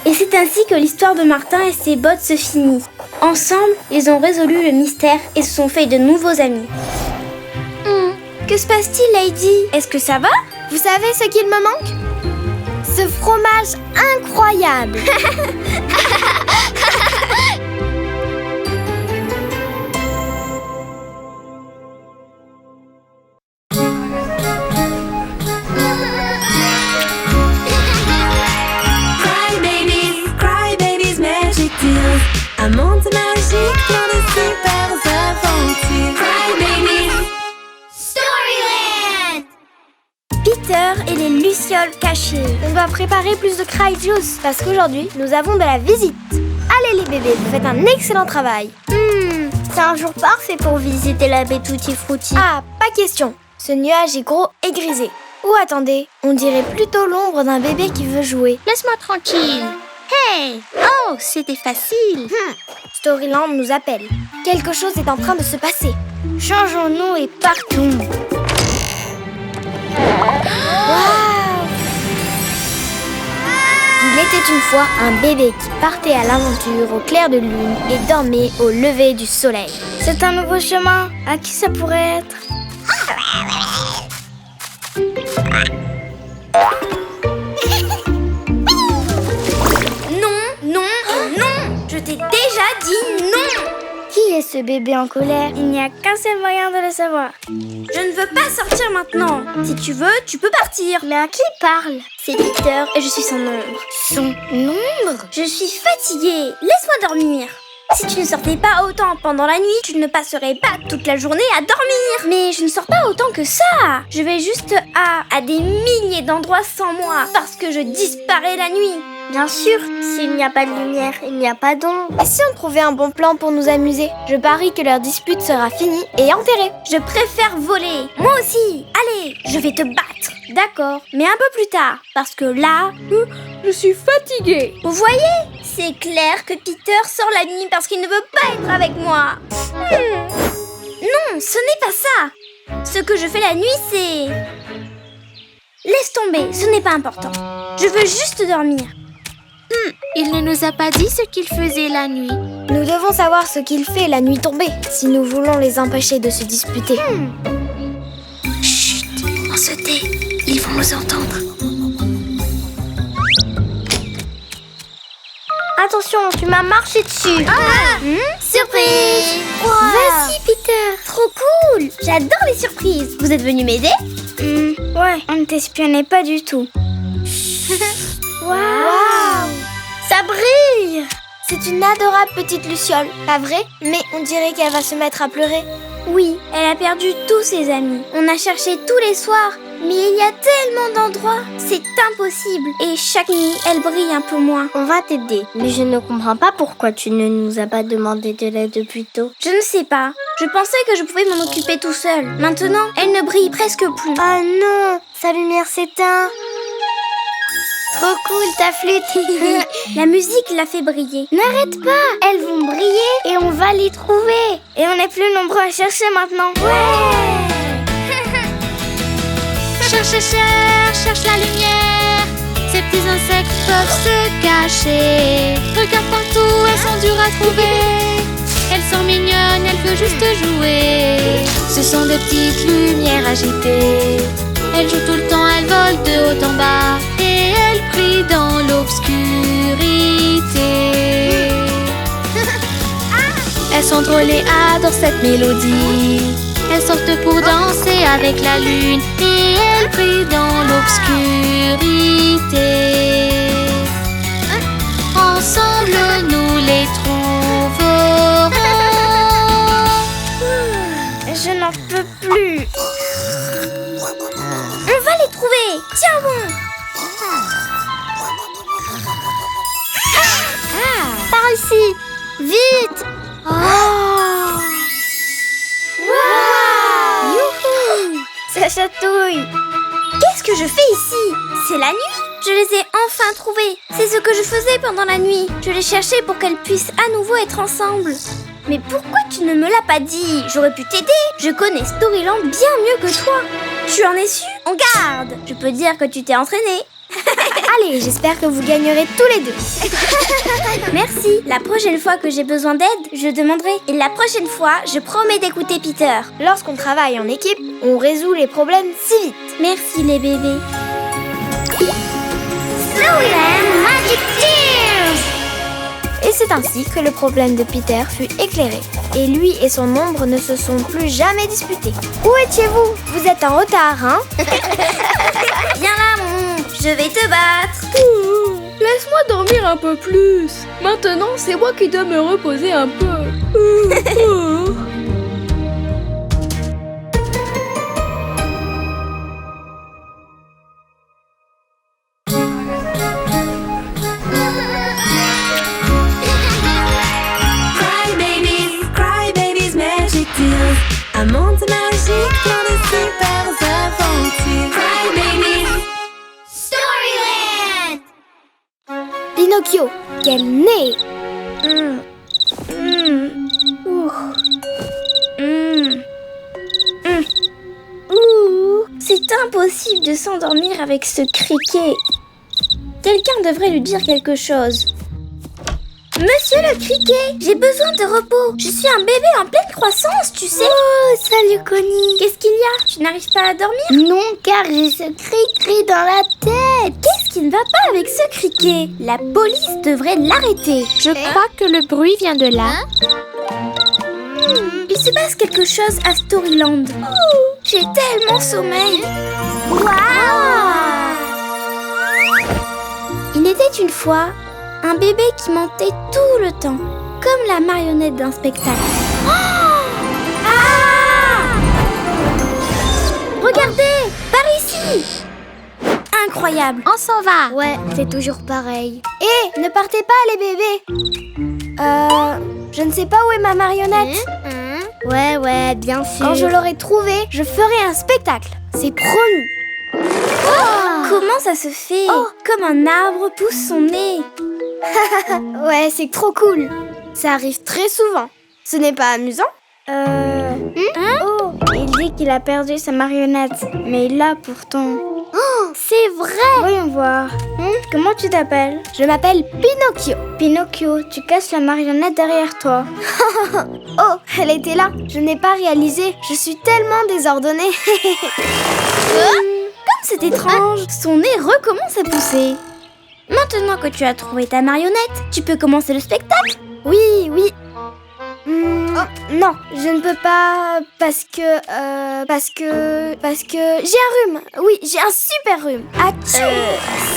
Et c'est ainsi que l'histoire de Martin et ses bottes se finit. Ensemble, ils ont résolu le mystère et se sont fait de nouveaux amis. Que se passe-t-il, Lady? Est-ce que ça va? Vous savez ce qu'il me manque? Ce fromage incroyable! Cry babies, magic deals. Un monde magique, plein de super aventures. Cry babies. Storyland. Peter et les lucioles cachées. On doit préparer plus de Cry Juice parce qu'aujourd'hui, nous avons de la visite. Allez les bébés, vous faites un excellent travail. C'est un jour parfait pour visiter la baie Tutti Frutti. Ah, pas question. Ce nuage est gros et grisé. Ou attendez, on dirait plutôt l'ombre d'un bébé qui veut jouer. Laisse-moi tranquille. Hey! Oh, c'était facile. Storyland nous appelle. Quelque chose est en train de se passer. Changeons-nous et partons. Il était une fois un bébé qui partait à l'aventure au clair de lune et dormait au lever du soleil. C'est un nouveau chemin. À qui ça pourrait être? Non, non et non! Je t'ai déjà dit non! Qui est ce bébé en colère? Il n'y a qu'un seul moyen de le savoir. Je ne veux pas sortir maintenant. Si tu veux, tu peux partir. Mais à qui parle? C'est Peter et je suis son ombre. Son ombre? Je suis fatiguée. Laisse-moi dormir. Si tu ne sortais pas autant pendant la nuit, tu ne passerais pas toute la journée à dormir. Mais je ne sors pas autant que ça. Je vais juste à des milliers d'endroits sans moi parce que je disparais la nuit. Bien sûr, s'il n'y a pas de lumière, il n'y a pas d'ombre. Et si on trouvait un bon plan pour nous amuser? Je parie que leur dispute sera finie et enterrée. Je préfère voler. Moi aussi. Allez, je vais te battre. D'accord, mais un peu plus tard. Parce que là, je suis fatiguée. Vous voyez? C'est clair que Peter sort la nuit parce qu'il ne veut pas être avec moi. Non, ce n'est pas ça. Ce que je fais la nuit, c'est... Laisse tomber, ce n'est pas important. Je veux juste dormir. Il ne nous a pas dit ce qu'il faisait la nuit. Nous devons savoir ce qu'il fait la nuit tombée, si nous voulons les empêcher de se disputer. Chut, on se tait, ils vont nous entendre. Attention, tu m'as marché dessus. Surprise! Vas-y, Peter. Trop cool. J'adore les surprises. Vous êtes venu m'aider? Ouais, on ne t'espionnait pas du tout. Waouh! Ça brille! C'est une adorable petite luciole, pas vrai? Mais on dirait qu'elle va se mettre à pleurer. Oui, elle a perdu tous ses amis. On a cherché tous les soirs, mais il y a tellement d'endroits. C'est impossible. Et chaque nuit, elle brille un peu moins. On va t'aider, mais je ne comprends pas pourquoi tu ne nous as pas demandé de l'aide plus tôt. Je ne sais pas. Je pensais que je pouvais m'en occuper tout seul. Maintenant, elle ne brille presque plus. Ah non, sa lumière s'éteint. Trop cool ta flûte. La musique l'a fait briller. N'arrête pas, elles vont briller et on va les trouver. Et on est plus nombreux à chercher maintenant. Ouais. Cherche, cherche la lumière. Ces petits insectes peuvent se cacher. Regarde partout, elles sont dures à trouver. Elles sont mignonnes, elles veulent juste jouer. Ce sont des petites lumières agitées. Elles jouent tout le temps, elles volent de haut en bas. Et elles brillent dans l'obscurité. Elles sont drôles et adorent cette mélodie. Elles sortent pour danser avec la lune. Et elles brillent dans l'obscurité. Ensemble nous les trouverons. Je n'en peux plus. On va les trouver. Tiens bon. Par ici, vite! Oh. Wow. Youhou. Ça chatouille. Qu'est-ce que je fais ici? C'est la nuit. Je les ai enfin trouvés. C'est ce que je faisais pendant la nuit. Je les cherchais pour qu'elles puissent à nouveau être ensemble. Mais pourquoi tu ne me l'as pas dit? J'aurais pu t'aider. Je connais Storyland bien mieux que toi. Tu en es sûr? On garde. Je peux dire que tu t'es entraînée. Allez, j'espère que vous gagnerez tous les deux. Merci. La prochaine fois que j'ai besoin d'aide, je demanderai. Et la prochaine fois, je promets d'écouter Peter. Lorsqu'on travaille en équipe, on résout les problèmes si vite. Merci les bébés. Storyland Magic Tears. Et c'est ainsi que le problème de Peter fut éclairé. Et lui et son ombre ne se sont plus jamais disputés. Où étiez-vous? Vous êtes en retard, hein? Viens là, mon ombre. Je vais te battre. Laisse-moi dormir un peu plus. Maintenant, c'est moi qui dois me reposer un peu. Cry babies, magic deals. Un monde magique, plein de super aventures. Cry babies. Storyland. Pinocchio, quel nez! C'est impossible de s'endormir avec ce criquet. Quelqu'un devrait lui dire quelque chose. Monsieur le criquet, j'ai besoin de repos. Je suis un bébé en pleine croissance, tu sais. Oh, salut Connie! Qu'est-ce qu'il y a? Tu n'arrives pas à dormir? Non, car j'ai ce cri-cri dans la tête! Qu'est-ce qui ne va pas avec ce criquet? La police devrait l'arrêter. Je crois que le bruit vient de là. Il se passe quelque chose à Storyland. J'ai tellement sommeil. Waouh! Il était une fois un bébé qui mentait tout le temps, comme la marionnette d'un spectacle. Regardez, par ici! Incroyable. On s'en va. Ouais, c'est toujours pareil. Hé, ne partez pas les bébés! Je ne sais pas où est ma marionnette. Ouais, bien sûr. Quand je l'aurai trouvée, je ferai un spectacle. C'est promis. Comment ça se fait? Comme un arbre pousse son nez. Ouais, c'est trop cool. Ça arrive très souvent. Ce n'est pas amusant? Il dit qu'il a perdu sa marionnette, mais il l'a pourtant. C'est vrai! Voyons voir. Comment tu t'appelles? Je m'appelle Pinocchio. Pinocchio, tu casses la marionnette derrière toi. Oh, elle était là. Je n'ai pas réalisé. Je suis tellement désordonnée. Comme c'est étrange, son nez recommence à pousser. Maintenant que tu as trouvé ta marionnette, tu peux commencer le spectacle? Oui. Non, je ne peux pas parce que j'ai un rhume. Oui, j'ai un super rhume. Achou!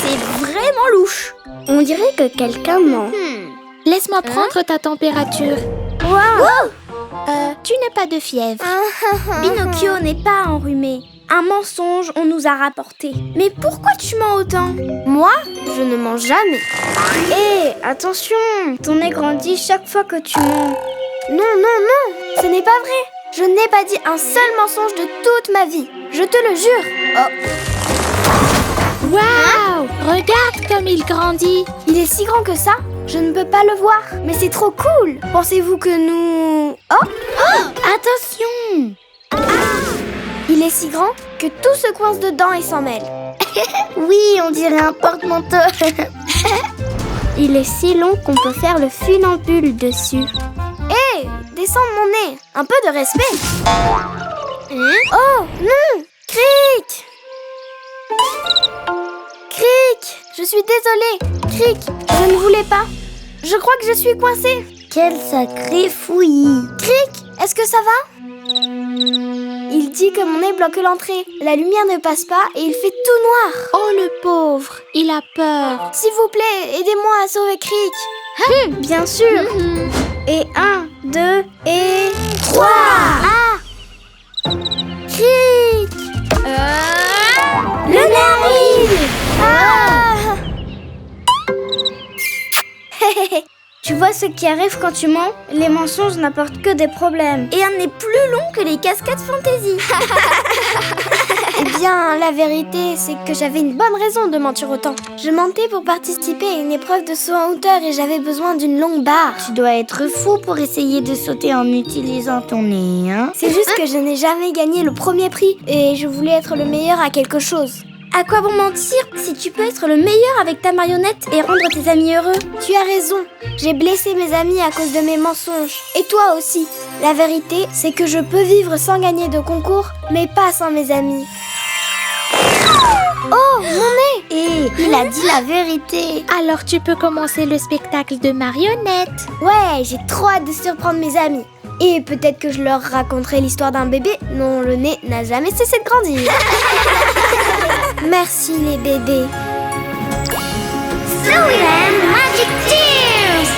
C'est vraiment louche. On dirait que quelqu'un ment. Laisse-moi prendre ta température. Wow! Tu n'as pas de fièvre. Pinocchio n'est pas enrhumé. Un mensonge, on nous a rapporté. Mais pourquoi tu mens autant? Moi, je ne mens jamais. Hé, attention! Ton nez grandit chaque fois que tu mens. Non, ce n'est pas vrai. Je n'ai pas dit un seul mensonge de toute ma vie. Je te le jure. Waouh! Regarde comme il grandit. Il est si grand que ça? Je ne peux pas le voir. Mais c'est trop cool. Pensez-vous que nous... Attention! Il est si grand que tout se coince dedans et s'en mêle. Oui, on dirait un porte-manteau. Il est si long qu'on peut faire le funambule dessus. Hé, descends de mon nez. Un peu de respect. Oh, non! Cric! Je suis désolée. Cric, je ne voulais pas. Je crois que je suis coincée. Quel sacré fouillis! Cric, est-ce que ça va? Il dit que mon nez bloque l'entrée. La lumière ne passe pas et il fait tout noir. Oh le pauvre, il a peur. S'il vous plaît, aidez-moi à sauver Cric. Bien sûr! Et 1, 2 et 3! Cric! Le nez arrive! Tu vois ce qui arrive quand tu mens? Les mensonges n'apportent que des problèmes. Et un nez plus long que les cascades fantaisie. Eh bien, la vérité, c'est que j'avais une bonne raison de mentir autant. Je mentais pour participer à une épreuve de saut en hauteur et j'avais besoin d'une longue barre. Tu dois être fou pour essayer de sauter en utilisant ton nez, hein? C'est juste que je n'ai jamais gagné le premier prix et je voulais être le meilleur à quelque chose. À quoi bon mentir si tu peux être le meilleur avec ta marionnette et rendre tes amis heureux? Tu as raison, j'ai blessé mes amis à cause de mes mensonges. Et toi aussi. La vérité, c'est que je peux vivre sans gagner de concours, mais pas sans mes amis. Oh, mon nez! Et il a dit la vérité. Alors tu peux commencer le spectacle de marionnettes. Ouais, j'ai trop hâte de surprendre mes amis. Et peut-être que je leur raconterai l'histoire d'un bébé dont le nez n'a jamais cessé de grandir. Merci les bébés. Magic Tears!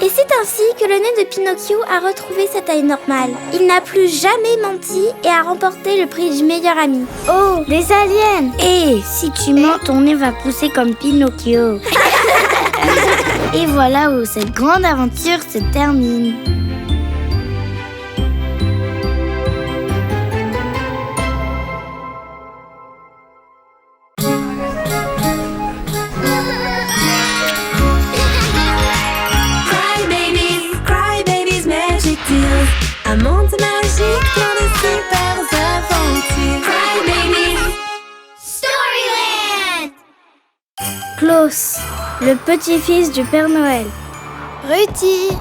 Et c'est ainsi que le nez de Pinocchio a retrouvé sa taille normale. Il n'a plus jamais menti et a remporté le prix du meilleur ami. Oh, des aliens! Et si tu mens, ton nez va pousser comme Pinocchio. Et voilà où cette grande aventure se termine. Un monde magique plein de super aventures. Cry Baby. Storyland! Klaus, le petit-fils du Père Noël. Ruthie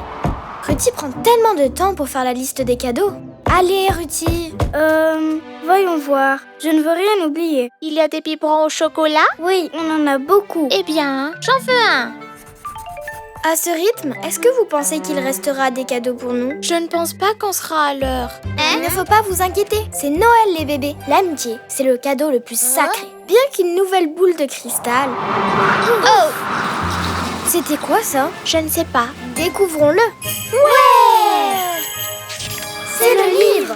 prend tellement de temps pour faire la liste des cadeaux. Allez, Ruthie. Voyons voir. Je ne veux rien oublier. Il y a des biberons au chocolat? Oui, on en a beaucoup. Eh bien, j'en veux un. À ce rythme, est-ce que vous pensez qu'il restera des cadeaux pour nous? Je ne pense pas qu'on sera à l'heure. Il ne faut pas vous inquiéter, c'est Noël les bébés. L'amitié, c'est le cadeau le plus sacré. Bien qu'une nouvelle boule de cristal... Oh! C'était quoi ça? Je ne sais pas. Découvrons-le. Ouais! C'est le livre.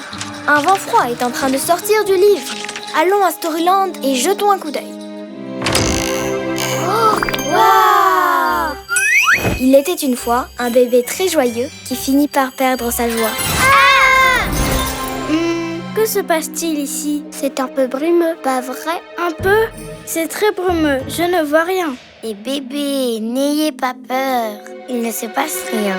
Un vent froid est en train de sortir du livre. Allons à Storyland et jetons un coup d'œil. Oh! Waouh! Il était une fois un bébé très joyeux qui finit par perdre sa joie. Que se passe-t-il ici? C'est un peu brumeux, pas vrai? Un peu? C'est très brumeux, je ne vois rien. Et bébé, n'ayez pas peur. Il ne se passe rien.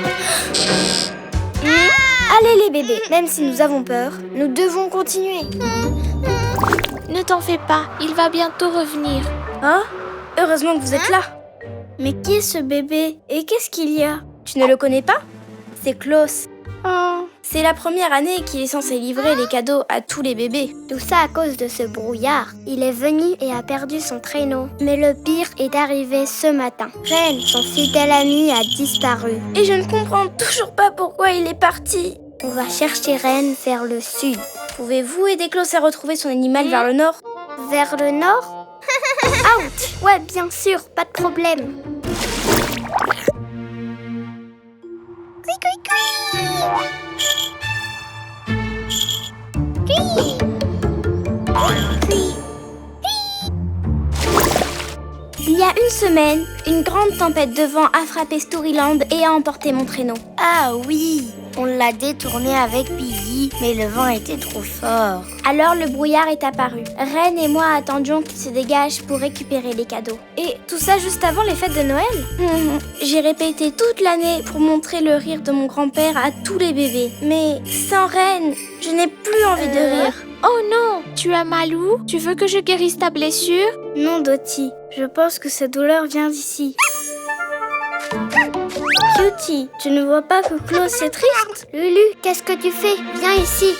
Allez les bébés, même si nous avons peur, nous devons continuer. Ne t'en fais pas, il va bientôt revenir. Oh, heureusement que vous êtes là. Mais qui est ce bébé? Et qu'est-ce qu'il y a? Tu ne le connais pas? C'est Klaus. Oh, C'est la première année qu'il est censé livrer les cadeaux à tous les bébés. Tout ça à cause de ce brouillard. Il est venu et a perdu son traîneau. Mais le pire est arrivé ce matin. Ren, son fidèle ami, a disparu. Et je ne comprends toujours pas pourquoi il est parti. On va chercher Ren vers le sud. Pouvez-vous aider Klaus à retrouver son animal vers le nord? Vers le nord? Ouch! Ouais, bien sûr, pas de problème. Il y a une semaine, une grande tempête de vent a frappé Storyland et a emporté mon traîneau. Ah oui, on l'a détourné avec Piggy, mais le vent était trop fort. Alors le brouillard est apparu. Ren et moi attendions qu'il se dégage pour récupérer les cadeaux. Et tout ça juste avant les fêtes de Noël? J'ai répété toute l'année pour montrer le rire de mon grand-père à tous les bébés. Mais sans Ren, je n'ai plus envie de rire. Oh non, tu as mal où? Tu veux que je guérisse ta blessure? non, Dottie. Je pense que cette douleur vient d'ici. Cutie, tu ne vois pas que Klaus est triste? Lulu, qu'est-ce que tu fais? Viens ici.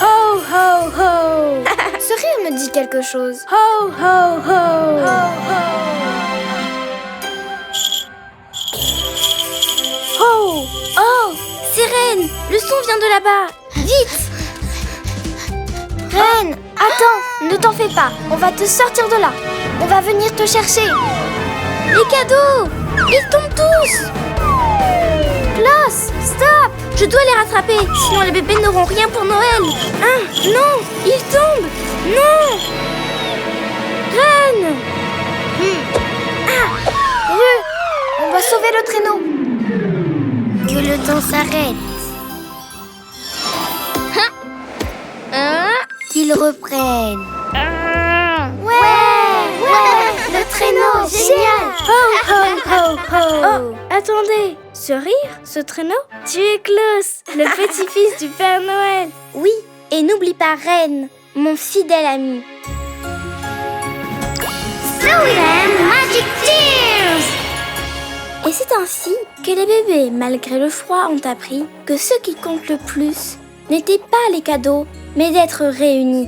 Ho ho ho! Ce rire me dit quelque chose. Ho ho ho! Oh! Oh! Sirène! Le son vient de là-bas! Vite! Ren, attends, ne t'en fais pas. On va te sortir de là. On va venir te chercher. Les cadeaux! Ils tombent tous! Klaus, stop! Je dois les rattraper, sinon les bébés n'auront rien pour Noël. Non! Ils tombent! Non! Ren! On va sauver le traîneau. Que le temps s'arrête. Qu'ils reprennent. Ouais, le traîneau, génial. Oh, attendez. Ce rire, ce traîneau? Tu es Klaus, le petit-fils du Père Noël. Oui, et n'oublie pas Ren, mon fidèle ami. Magic Tears. Et c'est ainsi que les bébés, malgré le froid, ont appris que ce qui compte le plus n'était pas les cadeaux, mais d'être réunis.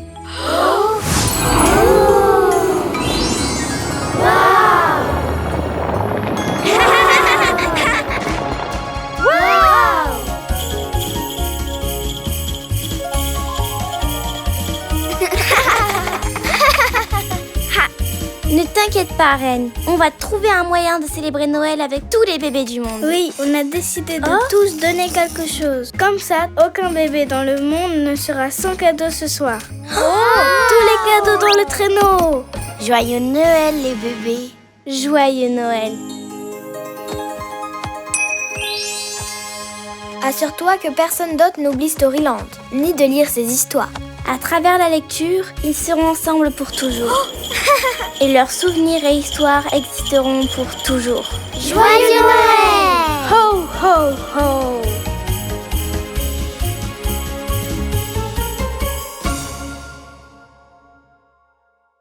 Ne t'inquiète pas, Ren. On va trouver un moyen de célébrer Noël avec tous les bébés du monde. Oui, on a décidé de tous donner quelque chose. Comme ça, aucun bébé dans le monde ne sera sans cadeau ce soir. Tous les cadeaux dans le traîneau. Joyeux Noël, les bébés. Joyeux Noël. Assure-toi que personne d'autre n'oublie Storyland, ni de lire ses histoires. À travers la lecture, ils seront ensemble pour toujours. Et leurs souvenirs et histoires existeront pour toujours. Joyeux Noël! Ho, ho, ho!